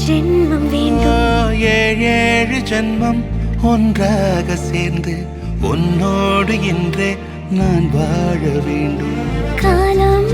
ஜென்மம் வேண்டும். ஏழு ஜென்மம் ஒன்றாக சேர்ந்து உன்னோடு இன்றே நான் வாழ வேண்டும். காலம்